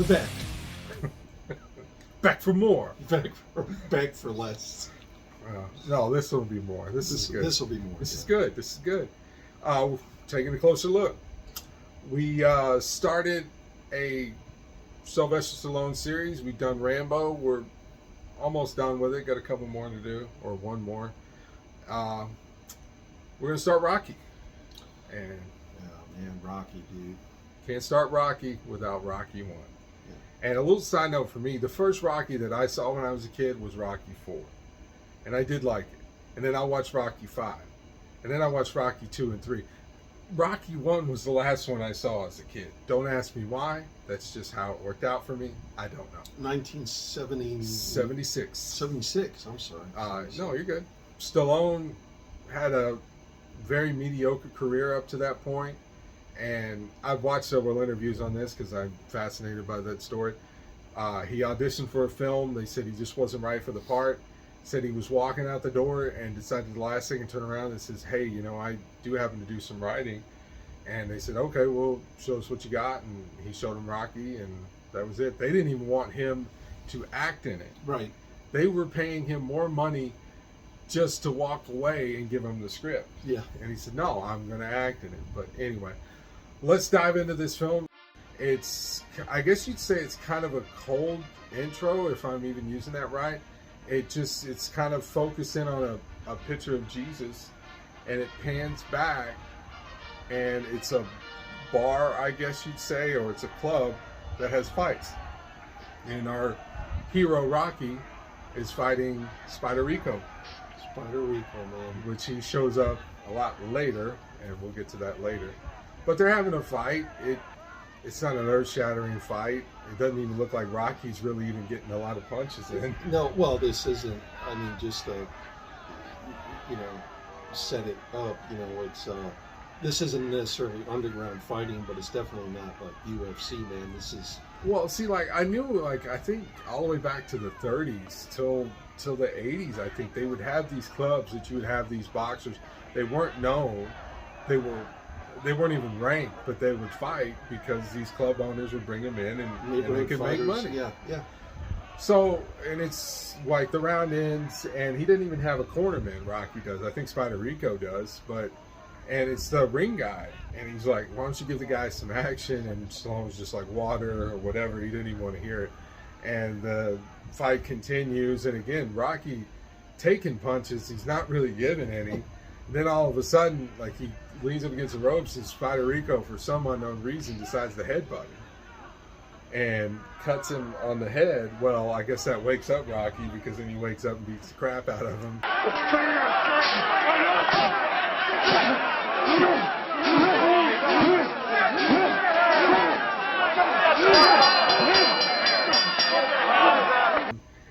We're back. Back for more. Back for less. No, this will be more. This is good. This will be more. This is good. This is good. Taking a closer look. We started a Sylvester Stallone series. We've done Rambo. We're almost done with it. Got a couple more to do, or one more. We're gonna start Rocky. And man, Rocky, dude. Can't start Rocky without Rocky 1. Yeah. And a little side note for me, the first Rocky that I saw when I was a kid was Rocky 4. And I did like it. And then I watched Rocky 5. And then I watched Rocky 2 and 3. Rocky 1 was the last one I saw as a kid. Don't ask me why. That's just how it worked out for me. I don't know. 1976. 76, I'm sorry. No, you're good. Stallone had a very mediocre career up to that point. And I've watched several interviews on this because I'm fascinated by that story. He auditioned for a film. They said he just wasn't right for the part. Said he was walking out the door and decided the last second to turn around and says, hey, I do happen to do some writing. And they said, okay, well, show us what you got. And he showed them Rocky, and that was it. They didn't even want him to act in it. Right. They were paying him more money just to walk away and give him the script. Yeah. And he said, no, I'm going to act in it. But anyway, let's dive into this film. I guess you'd say it's kind of a cold intro, if I'm even using that right. It's kind of focusing on a picture of Jesus, and it pans back, and it's a bar, I guess you'd say, or it's a club that has fights. And our hero, Rocky, is fighting Spider Rico. Spider Rico, man. Which he shows up a lot later, and we'll get to that later. But they're having a fight. It's not an earth-shattering fight. It doesn't even look like Rocky's really even getting a lot of punches in. No, well, this isn't. I mean, just set it up. It's this isn't necessarily underground fighting, but it's definitely not like UFC, man. This is. Well, see, I knew, I think all the way back to the 30s till the 80s. I think they would have these clubs that you would have these boxers. They weren't known. They weren't even ranked, but they would fight because these club owners would bring them in and they could make money. Yeah. So, and it's like the round ends, and he didn't even have a cornerman, Rocky does. I think Spider Rico does, and it's the ring guy. And he's like, why don't you give the guy some action? And Stallone's just like, water or whatever. He didn't even want to hear it. And the fight continues, and again, Rocky taking punches, he's not really giving any. And then all of a sudden, he leans up against the ropes, and Spider Rico, for some unknown reason, decides to headbutt him and cuts him on the head. Well, I guess that wakes up Rocky, because then he wakes up and beats the crap out of him.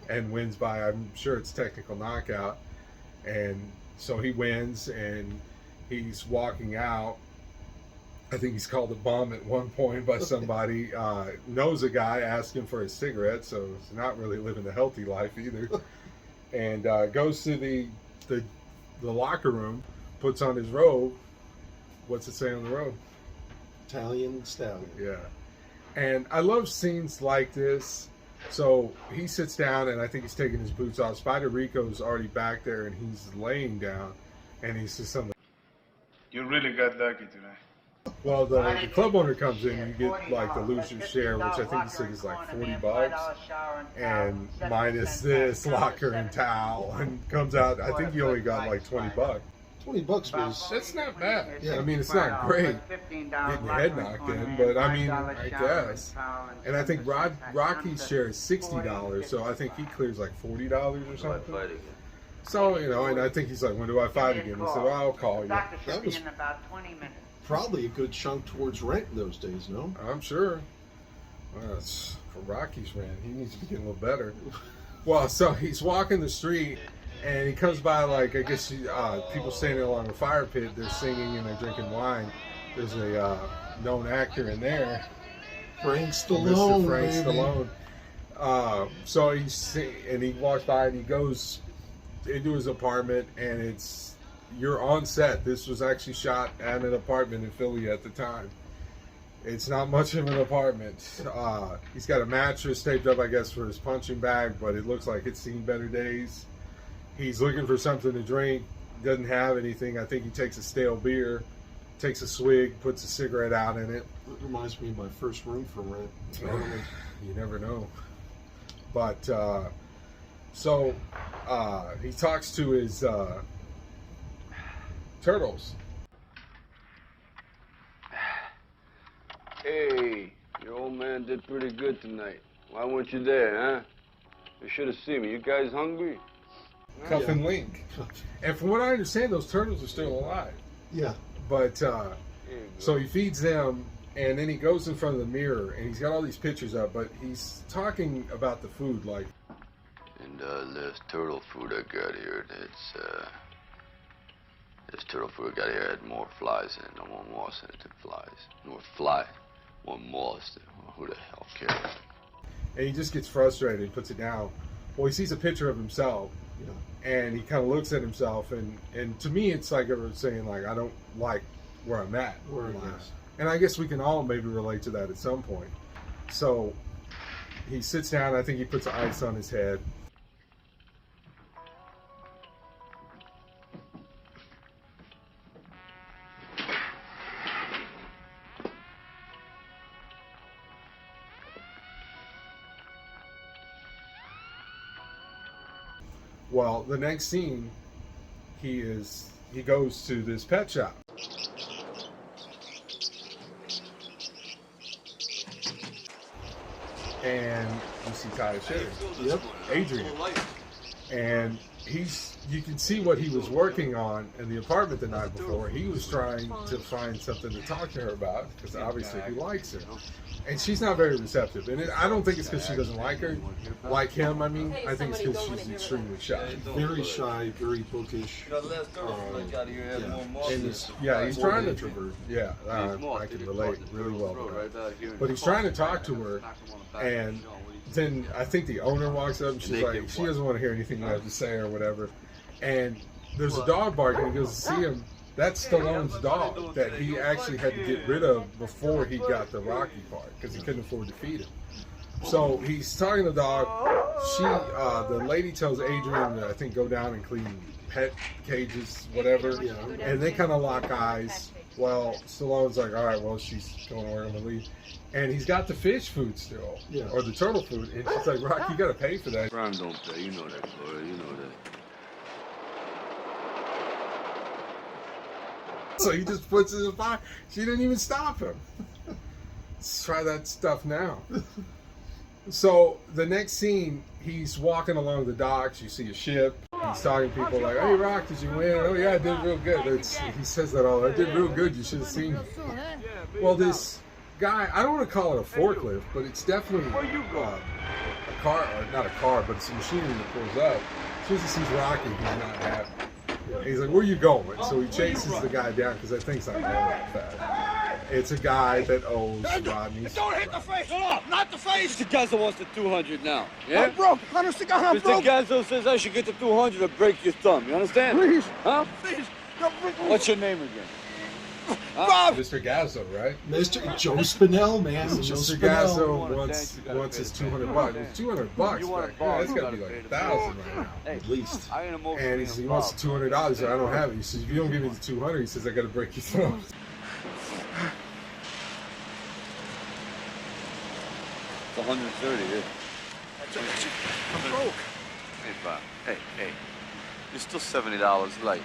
And wins by, I'm sure it's technical knockout. And so he wins, and he's walking out. I think he's called a bum at one point by somebody. Knows a guy asking for a cigarette, so he's not really living a healthy life either. And goes to the locker room, puts on his robe. What's it say on the robe? Italian stallion. Yeah. And I love scenes like this. So he sits down, and I think he's taking his boots off. Spider Rico's already back there, and he's laying down, and he says something. You really got lucky today. Well, the club owner comes in, and you get the loser's share, which I think he said is $40, and minus this locker and towel, and comes out. I think you only got $20. $20 was. That's not bad. Yeah. I mean, it's not great getting your head knocked in, but I mean, I guess. And I think Rocky's share is $60, so I think he clears $40 or something. So, and I think he's like, when do I fight again? He said, well, I'll call you. That was probably a good chunk towards rent in those days, no? I'm sure. Well, it's for Rocky's rent. He needs to be getting a little better. Well, so he's walking the street, and he comes by, I guess, people standing along the fire pit. They're singing and they're drinking wine. There's a known actor in there. Frank Stallone, Mr. Frank Stallone. So he walks by, and he goes into his apartment, and you're on set. This was actually shot at an apartment in Philly at the time. It's not much of an apartment. He's got a mattress taped up, I guess, for his punching bag, but it looks like it's seen better days. He's looking for something to drink, doesn't have anything. I think he takes a stale beer, takes a swig, puts a cigarette out in it. It reminds me of my first room for rent. You never know. But, he talks to his turtles. Hey, your old man did pretty good tonight. Why weren't you there, huh? You should have seen me. You guys hungry? Cuff and Link. And from what I understand, those turtles are still alive. Yeah. But, so he feeds them, and then he goes in front of the mirror, and he's got all these pictures up, but he's talking about the food, like... And, this turtle food I got here, this turtle food I got here had more flies in it, no more moss in it than flies. More fly, more moss than, who the hell cares? And he just gets frustrated and puts it down. Well, he sees a picture of himself, and he kind of looks at himself, and to me, it's like everyone's saying, like, I don't like where I'm at. And I guess we can all maybe relate to that at some point. So he sits down, I think he puts ice on his head. Well, the next scene, he goes to this pet shop. And you see Tyler Sherry. Yep. Adrian. And you can see what he was working on in the apartment the night before. He was trying to find something to talk to her about, because obviously he likes her. And she's not very receptive. And I don't think it's because she doesn't like her, like him. I mean, I think it's because she's extremely shy. Very shy, very bookish. And he's trying to introvert. Yeah, I can relate really well to that. But he's trying to talk to her, and then I think the owner walks up and she's like, she doesn't want to hear anything you have to say or whatever. And there's a dog barking. He goes to see him. That's Stallone's dog that he actually had to get rid of before he got the Rocky part, because he couldn't afford to feed him. So he's talking to the dog. The lady tells Adrian to, I think, go down and clean pet cages, whatever. And they kind of lock eyes. Well, Stallone's like, all right, well, she's going to work, I'm going to leave. And he's got the fish food still, or the turtle food. And she's like, Rock, you got to pay for that. Crime don't pay, you know that, Florida, you know that. So he just puts it in the fire. She didn't even stop him. Let's try that stuff now. So the next scene, he's walking along the docks. You see a ship. He's talking to people like, hey, Rock, did you win? Oh, yeah, I did real good. He says that all. I did real good. You should have seen me. Well, this guy, I don't want to call it a forklift, but it's definitely a car, or not a car, but it's a machinery that pulls up. As soon as he sees Rocky, he's not happy. He's like, where you going? So he chases the guy down because I think it's not going that fast. It's a guy that owes Rodney. Don't hit the face! Not the face! Mr. Gazzo wants the 200 now. Yeah? I'm broke. Honest to God, I'm broke. Mr. Gazzo says I should get the 200 or break your thumb. You understand? Please. Huh? Please. No, please. What's your name again? Bob! Mr. Gazzo, right? Mr. Joe Spinell, man. Joe Mr. Spinell. Gazzo wants his $200. It's $200 back there. That's got to be like $1,000 right now. At least. And he wants the $200. He said, I don't have it. He says, if you don't give me the 200, he says, I got to break your thumb. It's 130, yeah. I'm broke. Hey, Bob. Hey. You're still $70 late.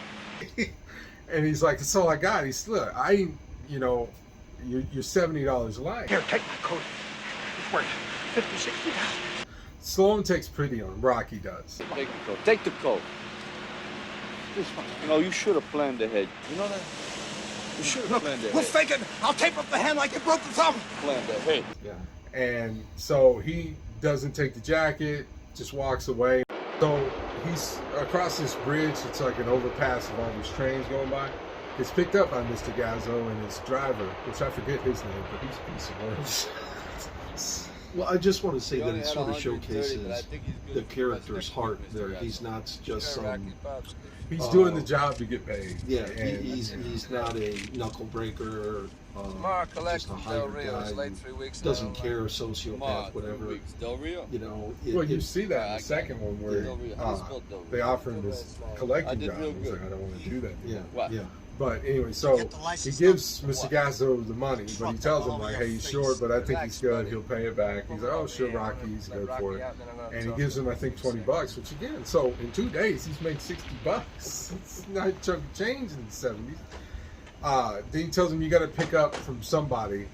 And he's like, that's all I got. He's look, you're $70 light. Here, take my coat. It's worth $50, $60. Stallone takes pity on him. Rocky does. Take the coat. Take the coat. You know, you should have planned ahead. You know that? You should have planned ahead. We'll fake it. I'll tape up the hand like you broke the thumb. Planned ahead. Yeah. And so he doesn't take the jacket, just walks away. So he's across this bridge. It's like an overpass of all these trains going by. It's picked up by Mr. Gazzo and his driver, which I forget his name, but he's a piece of work. Well, I just want to say that it sort of showcases the character's heart there. He's not just some... He's doing the job to get paid. Yeah, he's not a knuckle breaker Tomorrow, just a collections Del hired Rio. guy It's late who 3 weeks. doesn't now. care, sociopath, whatever. Del Rio? You know, Well, you see that in the second one where Del Rio. How do you spell Del Rio? they offer him this collecting I did job. real He's good. like, I don't want to do that Yeah, anymore. What? yeah. But anyway, so Get the he license gives number. Mr. Gazzo the money, but he tells him like, "Hey, he's short, but I think he's good. He'll pay it back." He's like, "Oh, sure, Rocky, he's good for it." And he gives him, I think, $20, which again, so in 2 days he's made $60. It's not a chunk of change in the '70s. Then he tells him you got to pick up from somebody,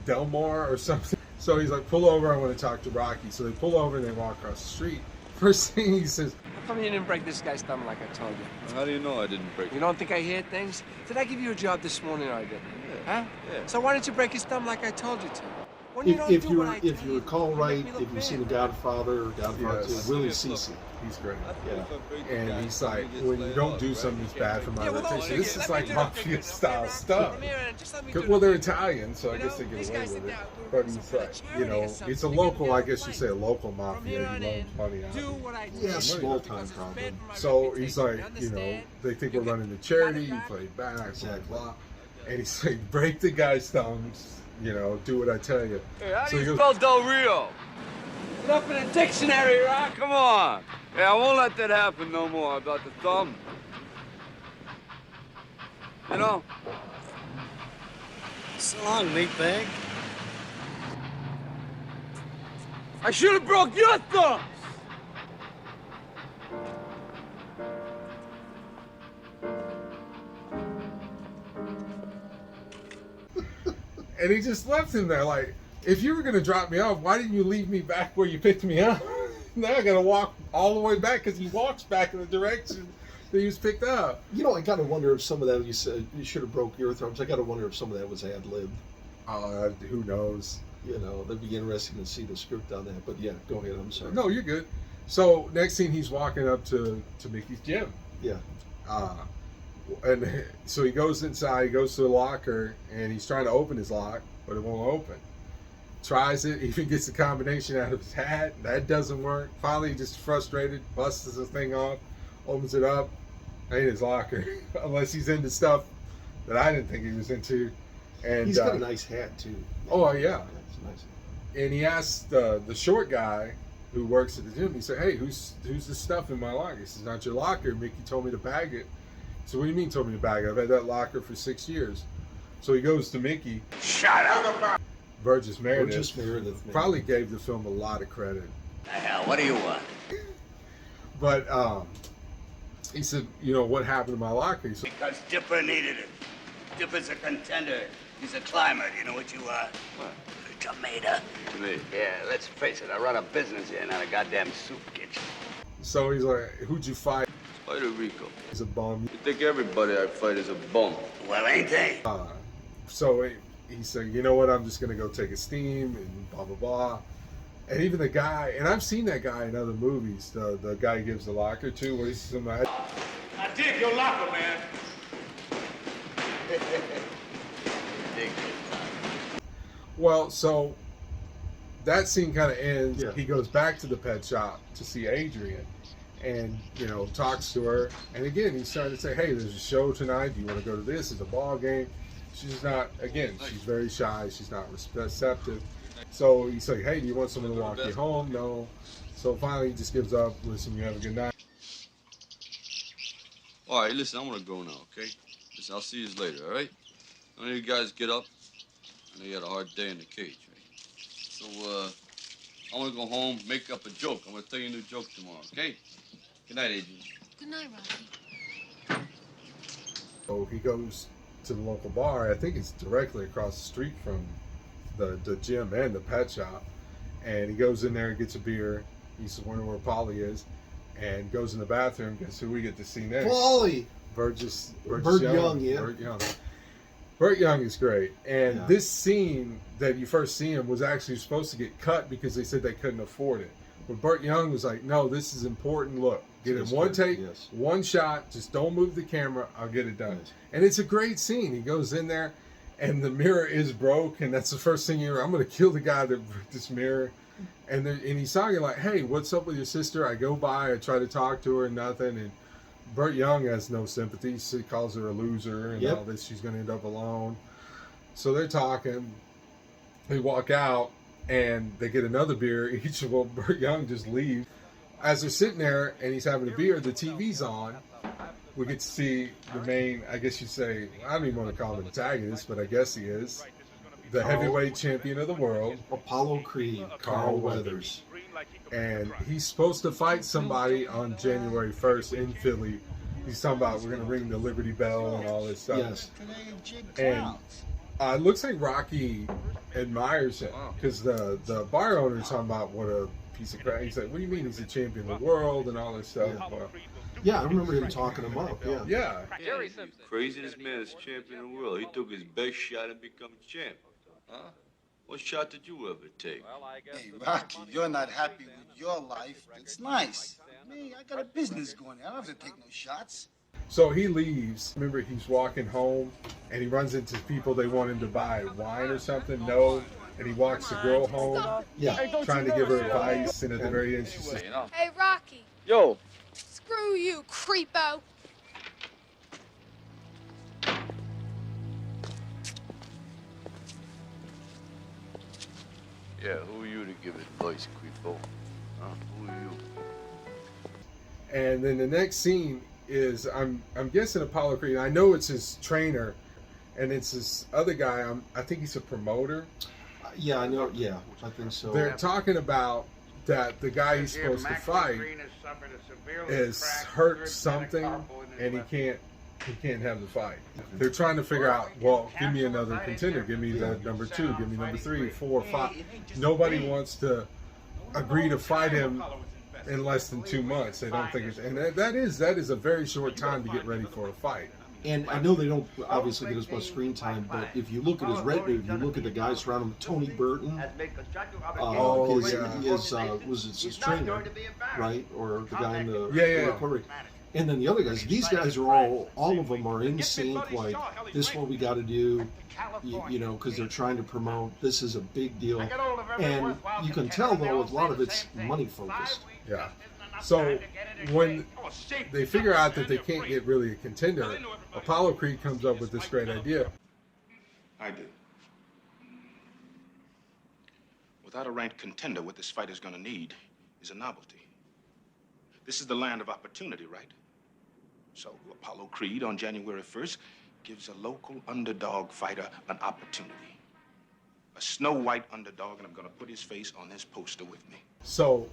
Delmar or something. So he's like, "Pull over. I want to talk to Rocky." So they pull over and they walk across the street. First thing he says, How come you didn't break this guy's thumb like I told you? How do you know I didn't break You don't think I hear things? Did I give you a job this morning or I didn't? Huh? Yeah. So why didn't you break his thumb like I told you to? When you don't do what I If tell you recall make right, me look if you've seen The bad. Godfather or Godfather Yes. 2, Willie Cece. he's great. Yeah. And he's like, when you don't do something that's bad for my Yeah, well, reputation, don't this forget, is let like me do the mafia figures, style okay, stuff. Come here and just let me do Well, the they're figures. Italian, so I You guess know, they these get away guys with sit it. down, we're But raising he's for the like, charity you know, or something. it's a We can local, do I it guess you right. say a local From mafia. here He on loves in, money out do of what I Yeah, tell you. small Because time it's problem. bad for my So he's like, reputation, you know, understand? they think You we're get- running the got it charity, you back? play back, blah, Exactly. blah. And he's like, break the guy's thumbs, you know, do what I tell you. Hey, how So do he you goes- spell Del Rio? Look up in the dictionary, Rock. Come on. Yeah, I won't let that happen no more about the thumb. You know? So long, meatbag. I should have broke your thumb. And he just left him there like, if you were going to drop me off, why didn't you leave me back where you picked me up? Now I got to walk all the way back because he walks back in the direction that he was picked up. You know, I gotta wonder if some of that, you said you should have broke your thumbs. I gotta wonder if some of that was ad-libbed. Who knows? You know, that'd be interesting to see the script on that. But yeah, go ahead. I'm sorry. No, you're good. So next scene, he's walking up to Mickey's gym. Yeah. And so he goes inside, he goes to the locker, and he's trying to open his lock, but it won't open. Tries it, even gets the combination out of his hat. That doesn't work. Finally, he just frustrated, busts the thing off, opens it up. Ain't his locker, unless he's into stuff that I didn't think he was into. And He's got a nice hat too. Oh yeah. It's nice. And he asked the short guy who works at the gym. He said, "Hey, who's the stuff in my locker?" He says, "Not your locker. Mickey told me to bag it." So what do you mean told me to bag it? I've had that locker for 6 years. So he goes to Mickey. Shut up! Burgess Meredith. Burgess Meredith, man. Probably gave the film a lot of credit. The hell, what do you want? But he said, you know, what happened to my locker? He said, Because Dipper needed it. Dipper's a contender. He's a climber. Do you know what you are? What? A tomato. To me. Yeah, let's face it. I run a business here, not a goddamn soup kitchen. so he's like, who'd you fight? Spider Rico. He's a bum. You think everybody I fight is a bum? Well, ain't they? So he said, you know what, I'm just going to go take a steam and blah, blah, blah. And even the guy, and I've seen that guy in other movies, the guy he gives the locker to, where he's somebody. I dig your locker, man. Well, so that scene kind of ends. Yeah. He goes back to the pet shop to see Adrian and, you know, talks to her. And again, he's trying to say, hey, there's a show tonight. Do you want to go to this? It's a ball game. She's not, again, she's very shy. She's not receptive. So he's like, hey, do you want someone to walk you home? No. So finally he just gives up. Listen, you have a good night. All right, listen, I'm gonna go now, okay? Listen, I'll see you later, all right? None of you guys get up. I know you had a hard day in the cage, right? So, I wanna go home, make up a joke. I'm gonna tell you a new joke tomorrow, okay? Good night, Adrian. Good night, Rocky. So he goes to the local bar. I think it's directly across the street from the gym and the pet shop. And he goes in there and gets a beer. He's wondering where Polly is, and goes in the bathroom. Guess who we get to see next? Wally. Burgess Burt Young, yeah. Burt Young. Burt Young is great. And Yeah. this scene that you first see him was actually supposed to get cut because they said they couldn't afford it. But Burt Young was like, no, this is important. Look, get it It's one good, take, yes. one shot. Just don't move the camera. I'll get it done. Yes. And it's a great scene. He goes in there, and the mirror is broke, and that's the first thing I'm going to kill the guy that broke this mirror. And he's talking like, hey, what's up with your sister? I go by, I try to talk to her, nothing. And Burt Young has no sympathy. He calls her a loser and Yep. all this. She's going to end up alone. So they're talking. They walk out and they get another beer. Each of them, Burt Young just leaves. As they're sitting there and he's having a beer, the TV's on. We get to see the main, I guess you'd say, I don't even want to call him antagonist, but I guess he is. The heavyweight champion of the world. Apollo Creed, Carl Weathers. And he's supposed to fight somebody on January 1st in Philly. He's talking about we're going to ring the Liberty Bell and all this stuff. Yes. And it looks like Rocky admires him because the bar owner is talking about what a piece of crap. He's like, what do you mean he's a champion of the world and all this stuff? Yeah. Well, Yeah, I remember him talking him up. Yeah. yeah. Jerry Simpson. Crazy, this man is champion of the world. He took his best shot and become champ. Huh? What shot did you ever take? Hey, Rocky, you're not happy with your life. It's nice. Me, I got a business going. I don't have to take no shots. So he leaves. Remember, he's walking home and he runs into people they want him to buy wine or something. No. And he walks the girl home, Yeah. trying to give her advice. And at the very end, she says, Hey, Rocky. Yo. Screw you, creepo. Yeah, who are you to give advice, creepo? Huh? Who are you? and then the next scene is I'm guessing Apollo Creed. I know it's his trainer, and it's this other guy. I think he's a promoter. Yeah, I know. Yeah, I think so. They're talking about that the guy he's supposed to fight is hurt something, and he can't have the fight. They're trying to figure out, well, give me another contender. Give me the number 2. Give me number 3, 4, 5. Nobody wants to agree to fight him in less than 2 months. They don't think it's, and that is a very short time to get ready for a fight. And I know they don't obviously get as much screen time, but if you look at his retinue, if you look at the guys surrounding him, Tony Burton, was his trainer, right? Or the guy in the Puerto Rico. And then the other guys, these guys are all of them are in sync. Like, this is what we got to do, you know, because they're trying to promote. This is a big deal, and you can tell though a lot of it's money focused. Yeah. So when they figure out that they can't get really a contender, Apollo Creed comes up with this great idea. I do. Without a ranked contender, what this fighter's gonna need is a novelty. This is the land of opportunity, right? So Apollo Creed on January 1st gives a local underdog fighter an opportunity. A Snow White underdog, and I'm gonna put his face on this poster with me. So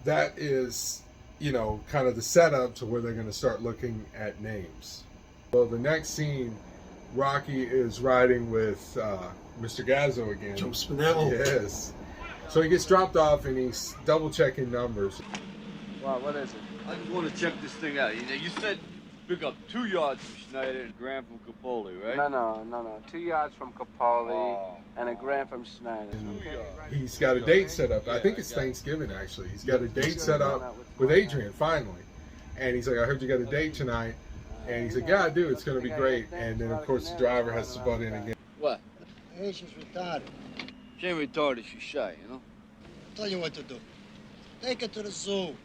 that is, you know, kind of the setup to where they're going to start looking at names. Well, the next scene, Rocky is riding with Mr. Gazzo again. Joe Spinell. Yes. So he gets dropped off and he's double checking numbers. Wow, what is it? I just want to check this thing out. You said pick up 2 yards from Schneider and a gram from Capoli, right? No. 2 yards from Capoli and a gram from Schneider. He's got a date set up. I think it's Thanksgiving, actually. He's got a date set up with Adrian, finally. And he's like, I heard you got a date tonight. And he's like, yeah, I do. It's going to be great. And then, of course, the driver has to butt in again. What? Hey, she's retarded. She ain't retarded, she's shy, you know? Tell you what to do. Take her to the zoo.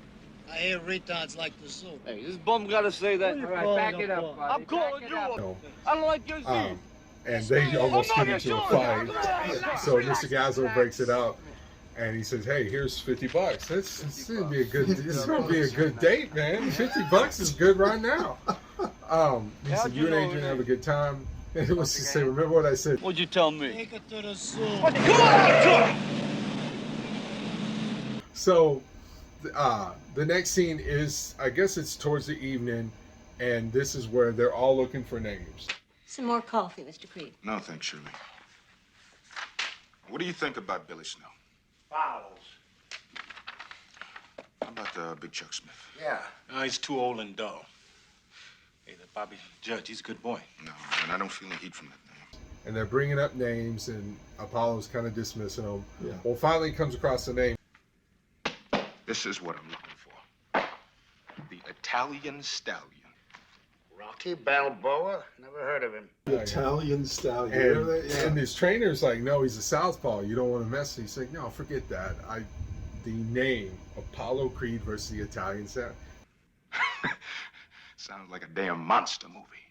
I hear retards like the zoo. Hey, this bum gotta say that. All right, back it up, buddy. I'm calling you up. No. I don't like your Z. And they almost get into a fight. So Mr. Gazzo breaks it up, and he says, "Hey, here's $50. This gonna be a good. This is gonna be a good date, man. $50 is good right now." He said, "You and Adrian have a good time." And it was to say, "Remember what I said." What'd you tell me? Take her to the zoo. So, the next scene is, I guess it's towards the evening, and this is where they're all looking for names. Some more coffee, Mr. Creed. No, thanks, Shirley. What do you think about Billy Snow? Fouls. How about Big Chuck Smith? Yeah. No, he's too old and dull. Hey, the Bobby Judge, he's a good boy. No, and I don't feel any heat from that name. And they're bringing up names, and Apollo's kind of dismissing them. Yeah. Well, finally he comes across the name. This is what I'm looking for. The Italian Stallion. Rocky Balboa? Never heard of him. The Italian Stallion. And, Remember that? Yeah. and his trainer's like, no, he's a southpaw. You don't want to mess with him. He's like, no, forget that. The name, Apollo Creed versus the Italian Stallion. Sounds like a damn monster movie.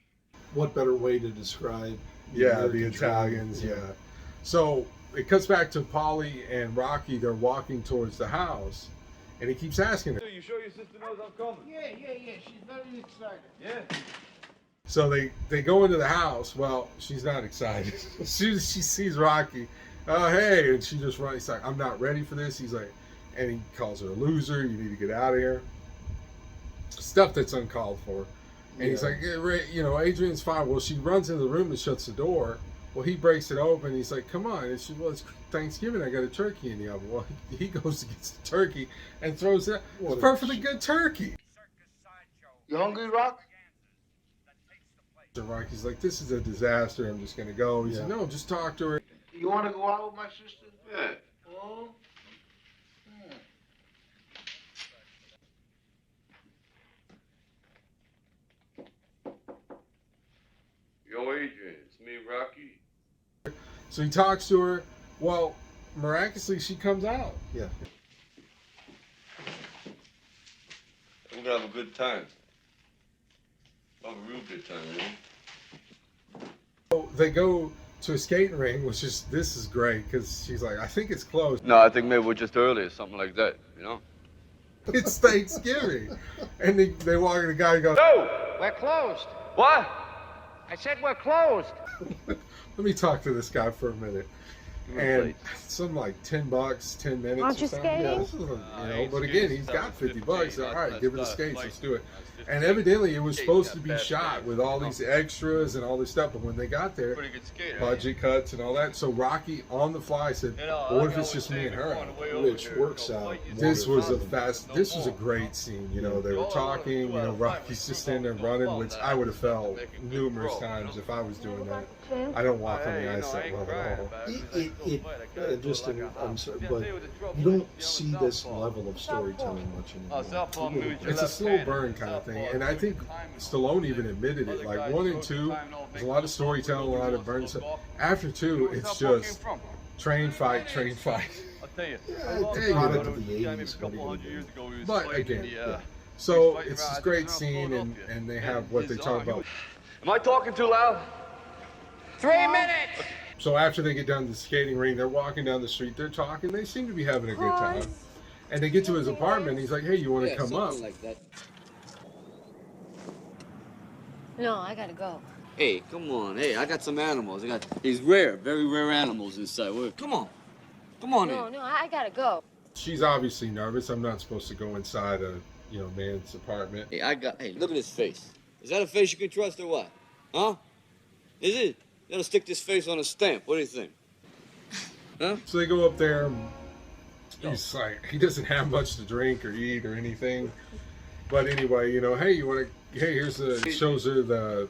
What better way to describe Yeah, the Italians, yeah. So it cuts back to Polly and Rocky. They're walking towards the house, and he keeps asking her. You sure your sister knows I'm coming? Yeah. She's very excited. Yeah. So they go into the house. Well, she's not excited. She sees Rocky. Oh, hey. And she just runs. He's like, I'm not ready for this. He's like, and he calls her a loser. You need to get out of here. Stuff that's uncalled for. And he's like, yeah, Adrian's fine. Well, she runs into the room and shuts the door. Well, he breaks it open. He's like, come on. And she, well, it's Thanksgiving. I got a turkey in the oven. Well, he goes to get the turkey and throws it. It's a perfectly good turkey. You hungry, Rock? So Rocky's like, this is a disaster. I'm just going to go. He's like, no, just talk to her. You want to go out with my sister? Yeah. Oh? Yo, Adrian, it's me, Rocky. So he talks to her. Well, miraculously, she comes out. Yeah. We're gonna have a good time. Have a real good time, you know? So they go to a skating ring, which is, this is great, because she's like, I think it's closed. No, I think maybe we're just early or something like that, you know? It's Thanksgiving. And they walk in, the guy goes, No! We're closed. What? I said we're closed. let me talk to this guy for a minute. And something like $10, 10 minutes. Aren't you or something. skating? Yeah, this is but again, he's got $50. So, all right, give her the skates. Let's do it. And evidently, it was supposed to be shot with all these extras and all this stuff. But when they got there, budget cuts and all that. So Rocky, on the fly, said, well, "What if it's just me and her?" Which works out. This was a great scene. You know, they were talking. You know, Rocky's just in there running, which I would have felt numerous times if I was doing that. I don't walk on the ice that well at all. I'm sorry, but you don't see this level of storytelling much anymore. It's a slow burn kind of thing, and I think Stallone even admitted it. Like 1 and 2, there's a lot of storytelling, a lot of burn stuff. After 2, it's just train fight. I'll tell you. Yeah, it's a product of the 80s. But again, so it's this great scene, and they have what they talk about. Am I talking too loud? 3 minutes! So after they get down to the skating ring, they're walking down the street, they're talking, they seem to be having a good time. And they get to his apartment, he's like, hey, you want to come up? Like that. No, I gotta go. Hey, come on. Hey, I got some animals. I got these very rare animals inside. Come on. Come on in. No, I gotta go. She's obviously nervous. I'm not supposed to go inside a, man's apartment. Hey, hey, look at his face. Is that a face you can trust or what? Huh? Is it? You gotta stick this face on a stamp. What do you think? Huh? So they go up there. He's like, he doesn't have much to drink or eat or anything. But anyway, hey, here's shows her the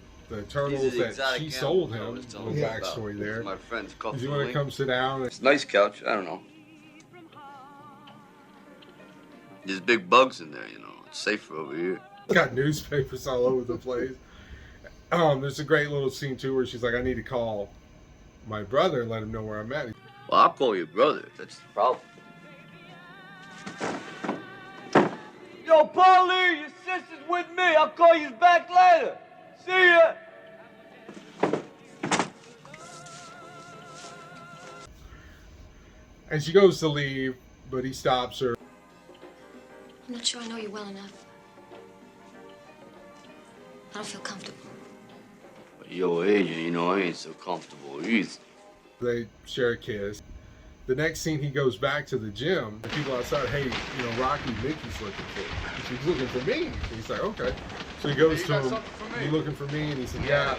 turtles that she sold him. A little backstory there. My friend's Do you want to come sit down? It's a nice couch. I don't know. There's big bugs in there, It's safer over here. Got newspapers all over the place. There's a great little scene too where she's like, I need to call my brother and let him know where I'm at. Well, I'll call your brother. That's the problem. Yo, Paulie, your sister's with me. I'll call you back later. See ya. And she goes to leave, but he stops her. I'm not sure I know you well enough. I don't feel comfortable. Yo, Adrian, I ain't so comfortable either. They share a kiss. The next scene, he goes back to the gym. The people outside, hey, Rocky, Mickey's looking for you. She's looking for me. He's like, okay. So he goes to him, you looking for me? And he said, yeah,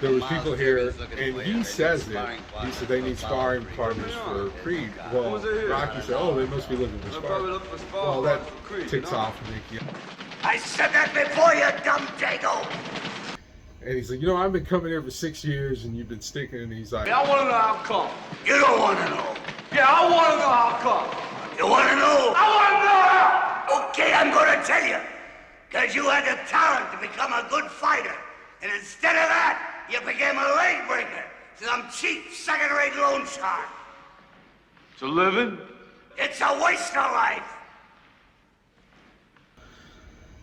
there was people here. And he says it. He said they need sparring partners for Creed. Well, Rocky said, oh, they must be looking for sparring. Well, that ticks off Mickey. I said that before, you dumb dago! And he's like, I've been coming here for 6 years and you've been sticking. And he's like, I want to know how come. You don't want to know. Yeah, I want to know how come. You want to know? I want to know how. Okay, I'm going to tell you. Because you had the talent to become a good fighter. And instead of that, you became a leg breaker. Some cheap, second-rate loan shark. It's a living? It's a waste of life.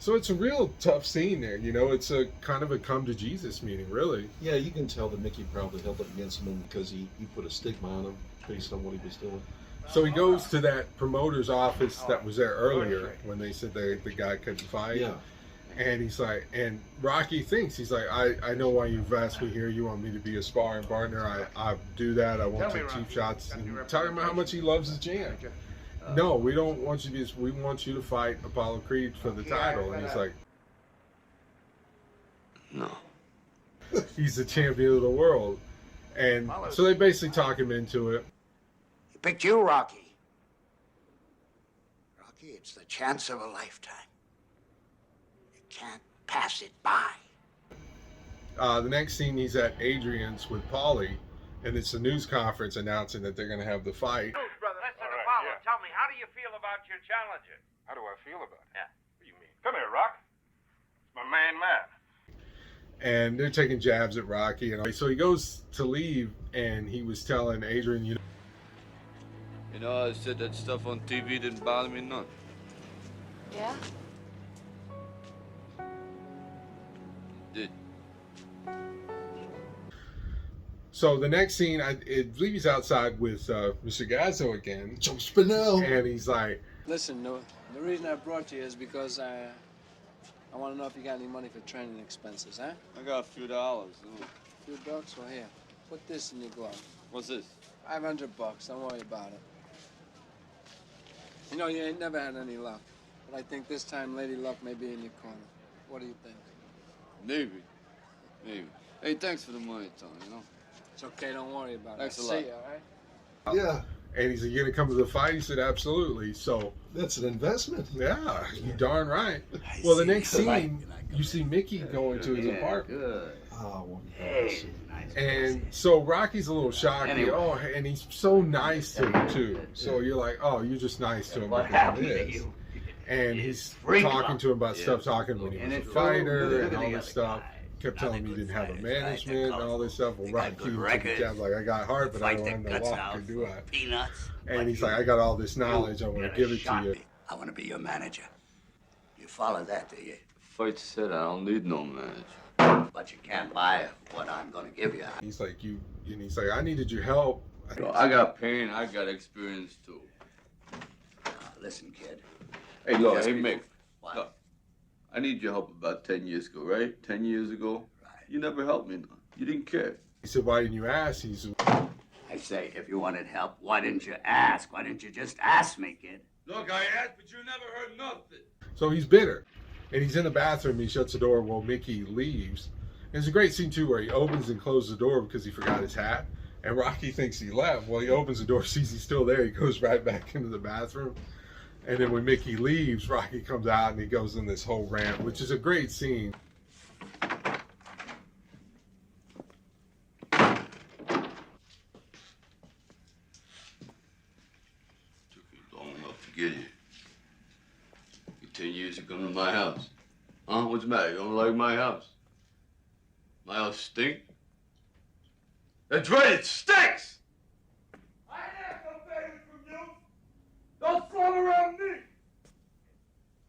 So it's a real tough scene there, you know. It's a kind of a come to Jesus meeting, really. Yeah, you can tell that Mickey probably held it against him because he put a stigma on him based on what he was doing. So he goes to that promoter's office that was there earlier when they said the guy couldn't fight. Yeah. And he's like, and Rocky thinks, he's like, I know why you've asked me here. You want me to be a sparring partner. I do that. I won't take cheap shots. And talking about how much he loves his jam. No, we don't want you to be, we want you to fight Apollo Creed for the title. And he's like, no. He's the champion of the world. And so they basically talk him into it. He picked you, Rocky. Rocky, it's the chance of a lifetime. You can't pass it by. The next scene, he's at Adrian's with Paulie, and it's a news conference announcing that they're going to have the fight. Listen, Apollo, tell me, how do you feel about your challenger? How do I feel about it? Yeah. What do you mean? Come here, Rock. It's my main man. And they're taking jabs at Rocky, and so he goes to leave, and he was telling Adrian, You know, I said that stuff on TV didn't bother me none. Yeah? It did. So the next scene, I believe he's outside with Mr. Gazzo again. Joe Spinell. And he's like, Listen, the reason I brought you is because I want to know if you got any money for training expenses, huh? I got a few dollars. A few bucks? Well, here, put this in your glove. What's this? $500. Don't worry about it. You know, you ain't never had any luck. But I think this time Lady Luck may be in your corner. What do you think? Maybe. Maybe. Hey, thanks for the money, Tony, you know? It's okay, don't worry about Thanks it. a See lot. you, all right? Yeah. and he's like, you gonna come to the fight? He said, absolutely. So that's an investment. Yeah, you darn right. Well, the next scene, you see Mickey going to his apartment. Oh, and so Rocky's a little shocked. Oh, and he's so nice to him too. So you're like, oh, you're just nice to him because of this. And he's talking to him about stuff, talking when he was a fighter and all this stuff. Kept telling me he didn't have a management and all this stuff. Well, Rocky took the jab like, I got heart, but I don't have no walk, do I? And he's like, I got all this knowledge. I want to give it to you. I want to be your manager. You follow that, do you? Fight said I don't need no manager. But you can't buy what I'm going to give you. He's like, and he's like, I needed your help. I got pain. I got experience too. Listen, kid. Hey, look, hey, Mick. Look, I need your help about 10 years ago, right? 10 years ago. Right. You never helped me. You didn't care. He said, why didn't you ask? He said, I say, if you wanted help, why didn't you ask? Why didn't you just ask me, kid? Look, I asked, but you never heard nothing. So he's bitter. And he's in the bathroom. He shuts the door while Mickey leaves. And there's a great scene, too, where he opens and closes the door because he forgot his hat. And Rocky thinks he left. Well, he opens the door, sees he's still there. He goes right back into the bathroom. And then when Mickey leaves, Rocky comes out and he goes in this whole rant, which is a great scene. Took me long enough to get here. 10 years to come to my house. Huh? What's the matter? You don't like my house? My house stink? That's right, it stinks! I ain't asked no favors from you. Don't fall around me.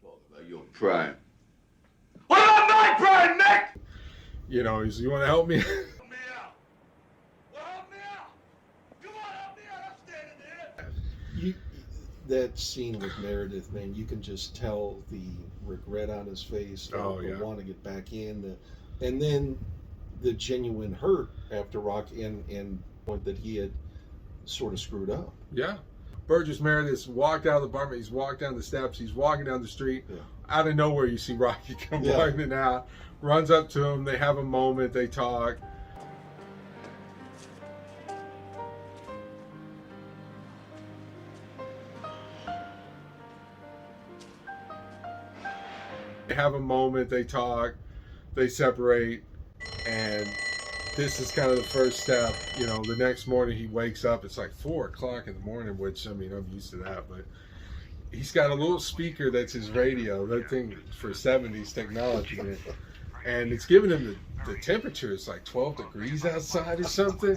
Talk about your prime. What about my prime, Nick? You know, he's, you want to help me? Help me out. Well, help me out. Come on, help me out. I'm standing there. That scene with Meredith, man, you can just tell the regret on his face, the want to get back in, and then the genuine hurt after Rocky and point that he had sort of screwed up. Yeah. Burgess Meredith walked out of the apartment. He's walked down the steps. He's walking down the street. Yeah. Out of nowhere, you see Rocky come walking out, runs up to him. They have a moment. They talk. They have a moment. They talk. They separate. And this is kind of the first step. You know, the next morning he wakes up. It's like 4 o'clock in the morning, which, I mean, I'm used to that. But he's got a little speaker that's his radio. That thing for 70s technology. And it's giving him the temperature. It's like 12 degrees outside or something.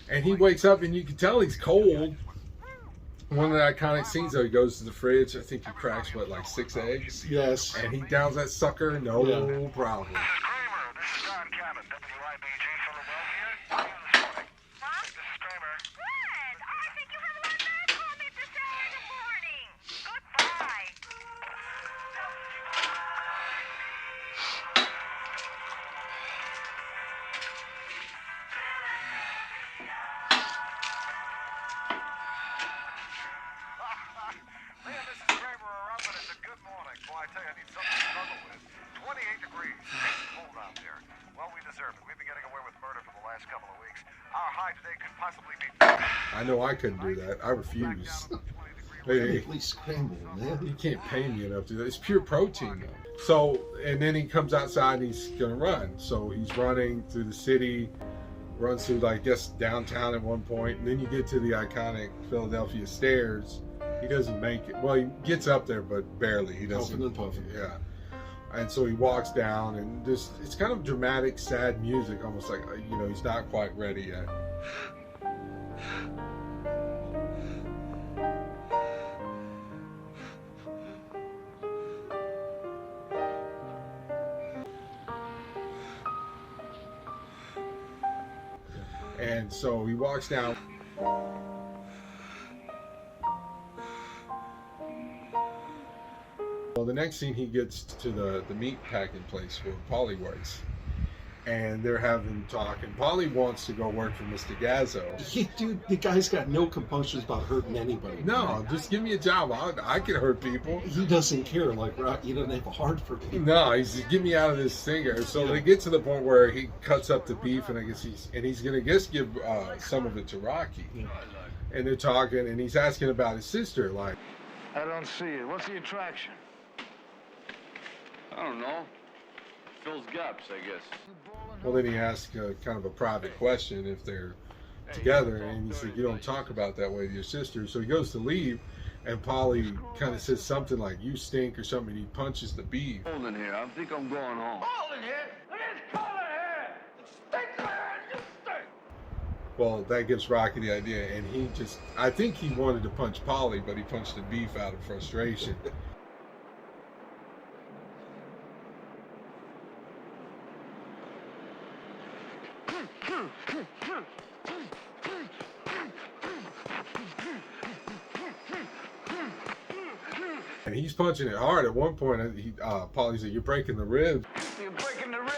And he wakes up and you can tell he's cold. One of the iconic scenes though, he goes to the fridge. I think he cracks what, like 6 eggs. Yes. And he downs that sucker, no problem. I know I couldn't do that. I refuse. Hey, at least scramble, man. You can't pay me enough to do that. It's pure protein, though. So, and then he comes outside and he's gonna run. So he's running through the city, runs through, like, I guess, downtown at one point, and then you get to the iconic Philadelphia stairs. He doesn't make it. Well, he gets up there, but barely. He doesn't. Puffing and puffing. Yeah. And so he walks down, and just it's kind of dramatic, sad music, almost like, you know, he's not quite ready yet. And so he walks down. Well, the next scene, he gets to the meat packing place where Paulie works. And they're having talk, and Paulie wants to go work for Mr. Gazzo. Dude, the guy's got no compunctions about hurting anybody. No, just give me a job. I can hurt people. He doesn't care. Like, he doesn't have a heart for people. No, he's just, get me out of this singer. So they get to the point where he cuts up the beef, and I guess he's gonna give some of it to Rocky. Yeah. And they're talking, and he's asking about his sister. Like, I don't see it. What's the attraction? I don't know. Fills gaps, I guess. Well, then he asks kind of a private question if they're together, and he said, you don't talk about that way to your sister. So he goes to leave, and Paulie kind of says something like, you stink or something, and he punches the beef. Hold in here. I think I'm going home. Hold in here? It is cold in here! Stink there! You stink! Well, that gives Rocky the idea, and he just, I think he wanted to punch Paulie, but he punched the beef out of frustration. And he's punching it hard. At one point, Paulie said, you're breaking the ribs. You're breaking the ribs.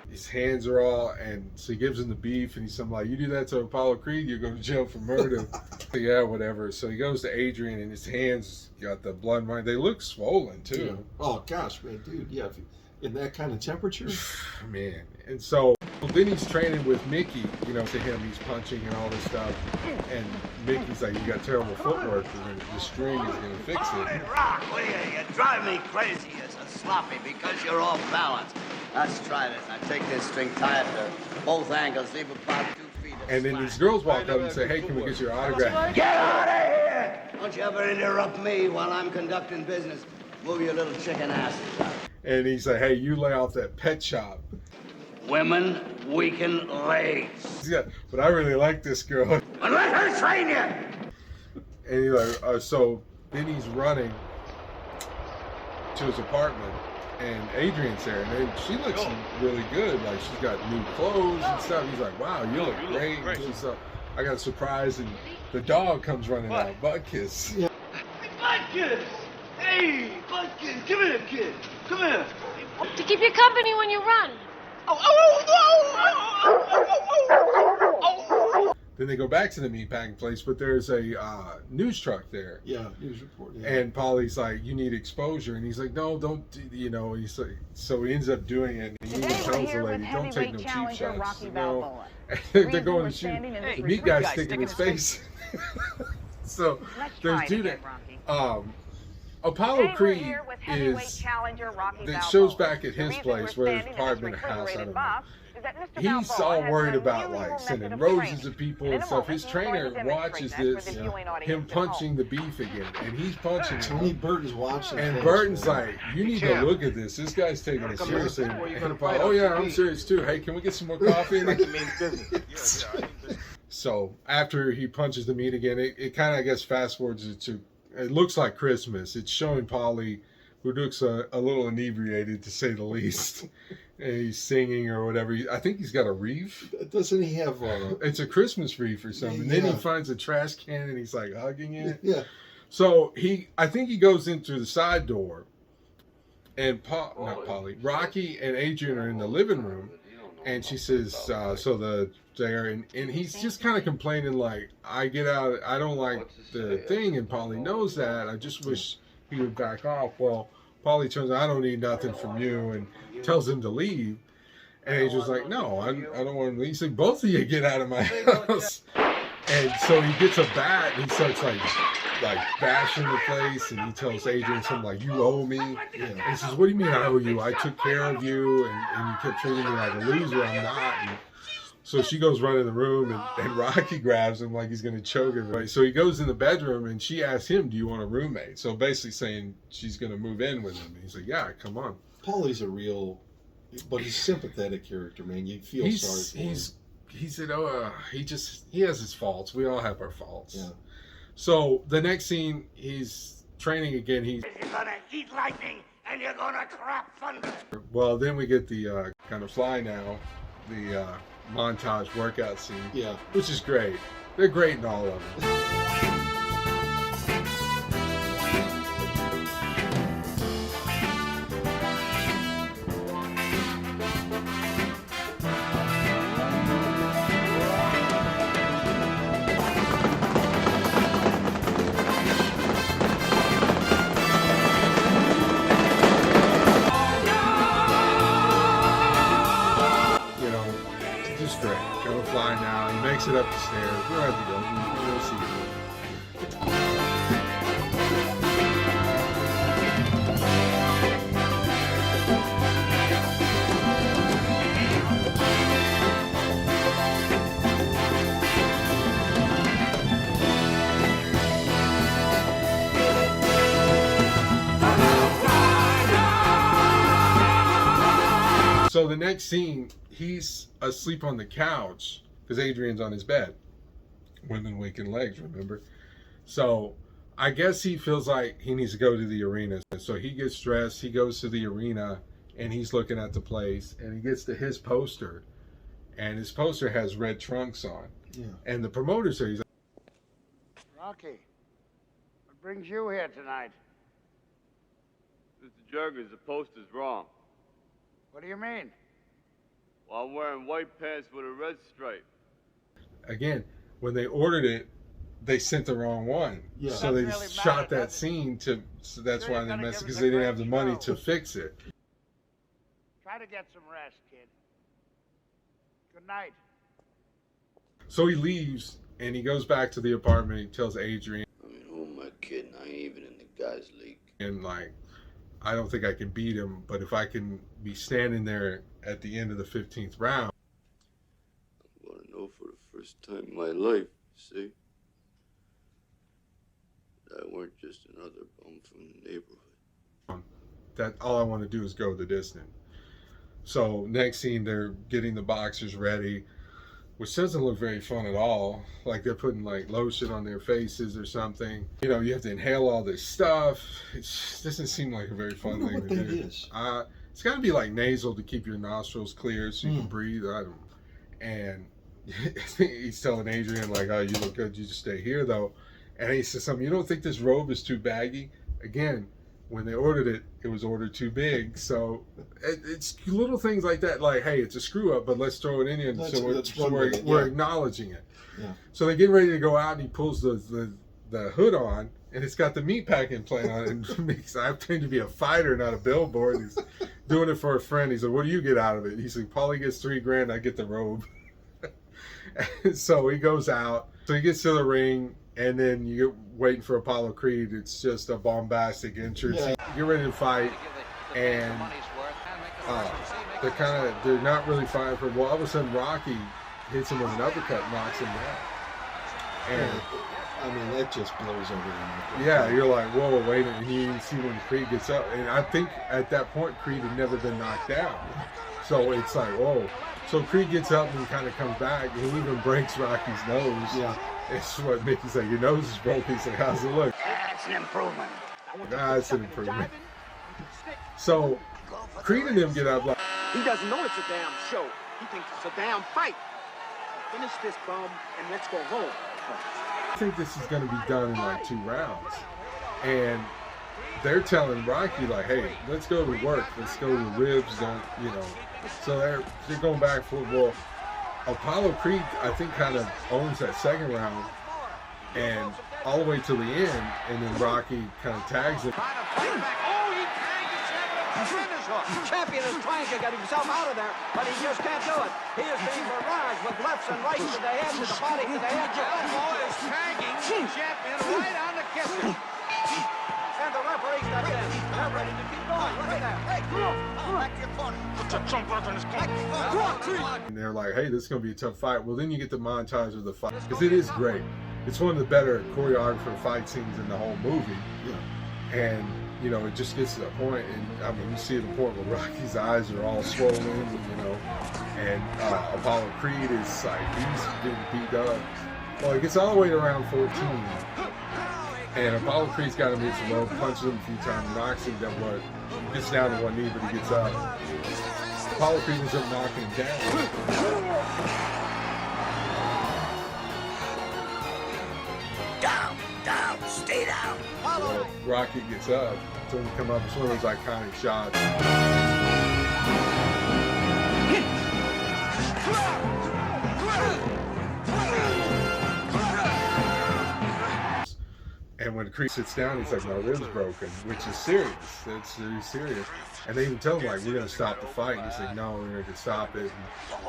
His hands are all, and so he gives him the beef, and he's something like, you do that to Apollo Creed, you go to jail for murder. Yeah, whatever. So he goes to Adrian, and his hands got the blood running. They look swollen, too. Yeah. Oh, gosh, man, dude, yeah. In that kind of temperature? Man. And so then he's training with Mickey, you know, to him, he's punching and all this stuff. And Mickey's like, you got terrible footwork, the string is going to fix it. Rock, will you? You drive me crazy. You're so sloppy because you're off balance. Let's try this. Now take this string, tie it to both angles, leave about 2 feet of And then slack. these girls walk up and say, hey, can we get your autograph? Get out of here! Don't you ever interrupt me while I'm conducting business. Move your little chicken asses out. And he's like, hey, you lay off that pet shop. Women weaken legs. Yeah, but I really like this girl. And let her train you! And he's like, so then he's running to his apartment, and Adrian's there, and then she looks really good. Like, she's got new clothes and stuff. He's like, wow, you look great. And so I got a surprise, and the dog comes running out, Butkiss. Yeah. Butkiss! Hey, Butkiss, come here, kid. Come here. To keep you company when you run. Then they go back to the meatpacking place, but there's a news truck there. Yeah, news report. Yeah. And Paulie's like, you need exposure. And he's like, no, don't, you know, he's like, so he ends up doing it. And he even tells the lady, don't take no cheap shots. You know? They're going to shoot. The meat guy's sticking his face. So there's two that. Apollo Creed is, it shows back at his place where there's probably been a house, I don't know. he's all worried about like sending roses to people and stuff. His trainer watches this, him punching the beef again, and he's punching him. Tony Burton's watching. And Burton's like, you need to look at this. This guy's taking it seriously. And Apollo, oh yeah, I'm serious too. Hey, can we get some more coffee? So after he punches the meat again, it kind of, I guess, fast forwards it to, it looks like Christmas. It's showing Paulie, who looks a little inebriated to say the least. And he's singing or whatever. I think he's got a wreath. Doesn't he have it's a Christmas wreath or something. Yeah. Then he finds a trash can and he's like hugging it. Yeah. So I think he goes in through the side door, and Rocky and Adrian are in the living room, and she says, and he's just kind of complaining like, I get out, I don't like the thing, and Paulie knows that. I just wish he would back off. Well, Paulie turns out, I don't need nothing from you, and tells him to leave. And Adrian's like, no, I don't want to leave. He's like, both of you get out of my house. And so he gets a bat and he starts like bashing the place, and he tells Adrian something like, you owe me. Yeah. And he says, what do you mean I owe you? I took care of you, and you kept treating me like a loser. I'm not. And so she goes running the room, and Rocky grabs him like he's going to choke him. Right? So he goes in the bedroom, and she asks him, do you want a roommate? So basically saying she's going to move in with him. And he's like, yeah, come on. Paulie's a real, but he's a sympathetic character, man. You feel sorry for him. He said, he has his faults. We all have our faults. Yeah. So the next scene, he's training again. You're gonna eat lightning and you're gonna crap thunder. Well, then we get the kind of fly now, the montage workout scene. Yeah. Which is great. They're great in all of them. It up the stairs. We don't have to go. We'll see So the next scene, he's asleep on the couch because Adrian's on his bed. Women waking legs, remember? So I guess he feels like he needs to go to the arena. So he gets dressed, he goes to the arena, and he's looking at the place, and he gets to his poster, and his poster has red trunks on. Yeah. And the promoter says, he's like, Rocky, what brings you here tonight? Mr. Jergens, the poster's wrong. What do you mean? Well, I'm wearing white pants with a red stripe. Again, when they ordered it, they sent the wrong one. Yeah. So they really shot that scene so that's why they messed it, because they didn't have the money to fix it. Try to get some rest, kid. Good night. So he leaves, and he goes back to the apartment. He tells Adrian, I mean, who am I kidding? I ain't even in the guys' league. And like, I don't think I can beat him, but if I can be standing there at the end of the 15th round, I'm gonna know for the first time in my life, see? That I weren't just another bum from the neighborhood. That all I want to do is go the distance. So next scene, they're getting the boxers ready, which doesn't look very fun at all. Like they're putting like lotion on their faces or something. You know, you have to inhale all this stuff. It doesn't seem like a very fun thing to do. It's got to be like nasal to keep your nostrils clear so you can breathe. I don't. And he's telling Adrian like, "Oh, you look good. You just stay here though." And he says something. You don't think this robe is too baggy? Again, when they ordered it, it was ordered too big. So it's little things like that. Like, hey, it's a screw up, but let's throw it in here. We're acknowledging it. Yeah. So they get ready to go out, and he pulls the hood on, and it's got the meatpacking plant on it. And I pretend to be a fighter, not a billboard. He's doing it for a friend. He said, "What do you get out of it?" He said, "Paulie gets $3,000. I get the robe." So he goes out. So he gets to the ring. And then you're waiting for Apollo Creed. It's just a bombastic entrance. Yeah. You're ready to fight. And they're not really fighting for. Well, all of a sudden Rocky hits him with an uppercut, and knocks him down. And I mean, that just blows everything. Yeah, you're like, whoa, wait a minute. And you see when Creed gets up, and I think at that point Creed had never been knocked down. So it's like, whoa. So Creed gets up and kind of comes back, and he even breaks Rocky's nose. Yeah. It's what Mickey's like, your nose is broken. He's like, how's it look? That's an improvement. That's an improvement. So Creed and them get up like, He doesn't know it's a damn show. He thinks it's a damn fight. Finish this bum and let's go home. I think this is going to be done in like 2 rounds. And they're telling Rocky like, hey, let's go to work. Let's go to ribs. Don't, you know. So they're going back for, well, Apollo Creed, I think, kind of owns that second round. And all the way to the end. And then Rocky kind of tags him. Champion is trying to get himself out of there, but he just can't do it. He is being barraged with lefts and rights to the head, to the body, to the head. Elbow is tagging the champion right on the kisser. And the referee steps in. They're ready to keep going. Look at that. Hey, come on. Back to your opponent. Put your trump right on his corner. And they're like, hey, this is going to be a tough fight. Well, then you get the montage of the fight. Because it is great. It's one of the better choreographed fight scenes in the whole movie. Yeah. And you know, it just gets to the point, and I mean, you see the point where Rocky's eyes are all swollen, you know, and Apollo Creed is like, he's getting beat up. Well, it gets all the way to round 14, and Apollo Creed's got him hit some low, punches him a few times, knocks him down, gets down to one knee, but he gets up. Apollo Creed ends up knocking him down. Down, stay down. Well, Rocky gets up. So when he come up, it's one of those iconic shots. And when Creed sits down, he's like, my rib's broken, which is serious. That's really serious. And they even tell him, like, we're going to stop the fight. And he's like, no, we're going to stop it.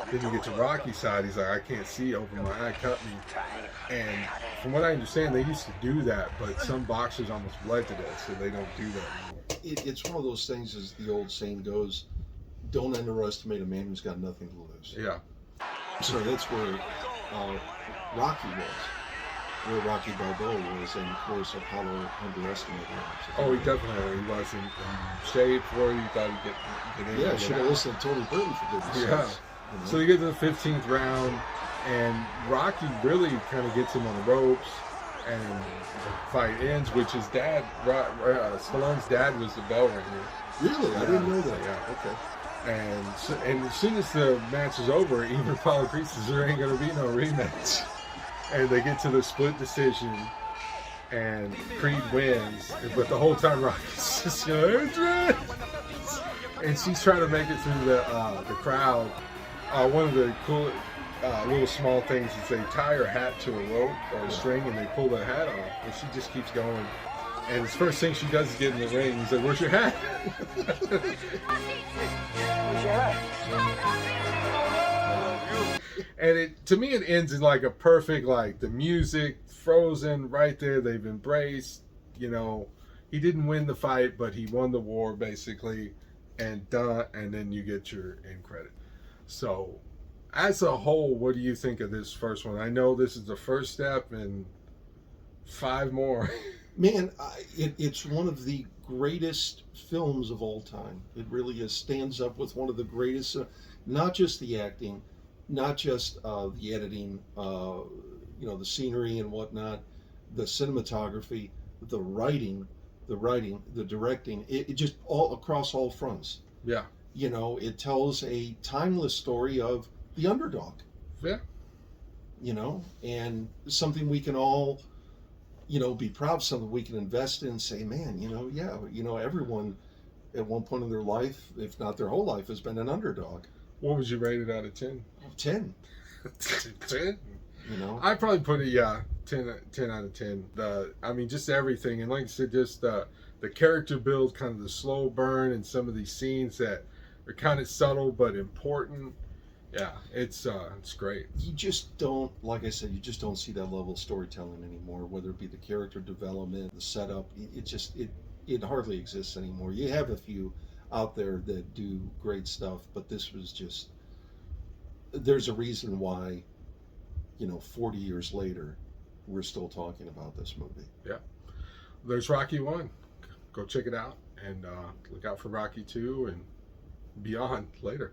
And then you get to Rocky's side. He's like, I can't see over my eye, cut me. And from what I understand, they used to do that, but some boxers almost bled to death, so they don't do that anymore. It's one of those things, as the old saying goes, don't underestimate a man who's got nothing to lose. Yeah. So that's where Rocky was. Where Rocky Balboa was, and of course Apollo underestimated him. So oh, he definitely wasn't in shape for it. He thought he'd get in. Yeah, should have listened to Tony Burton for goodness sakes. Yeah. You know? So you get to the 15th round, and Rocky really kind of gets him on the ropes, and the fight ends, which his dad, Stallone's dad, was the bell ringer. Really? Yeah. I didn't know that. Yeah. Okay. And as soon as the match is over, even Apollo Creed says there ain't going to be no rematch. And they get to the split decision, and Creed wins. But the whole time Rocky's just going, and she's trying to make it through the crowd. One of the cool little small things is they tie her hat to a rope or a string, and they pull the hat off, and she just keeps going. And the first thing she does is get in the ring. He's like, "Where's your hat?" Where's your hat? And to me, it ends in like a perfect, like the music, Frozen, right there. They've embraced, you know, he didn't win the fight, but he won the war basically, and done. And then you get your end credit. So, as a whole, what do you think of this first one? I know this is the first step, and 5 more. Man, it's one of the greatest films of all time. It really is. Stands up with one of the greatest, not just the acting, not just the editing, you know, the scenery and whatnot, the cinematography, the writing, the directing, it just all across all fronts. Yeah. You know, it tells a timeless story of the underdog. Yeah. You know, and something we can all, you know, be proud of, something we can invest in and say, man, you know, yeah, you know, everyone at one point in their life, if not their whole life, has been an underdog. What would you rate it out of 10? 10. 10? You know? I'd probably put it, 10 out of 10. I mean, just everything. And like I said, just the character build, kind of the slow burn, and some of these scenes that are kind of subtle but important. Yeah, it's great. You just don't, like I said, you just don't see that level of storytelling anymore, whether it be the character development, the setup. It hardly exists anymore. You have a few out there that do great stuff, but this was just, there's a reason why, 40 years later, we're still talking about this movie. Yeah. There's Rocky 1. Go check it out, and look out for Rocky 2 and beyond later.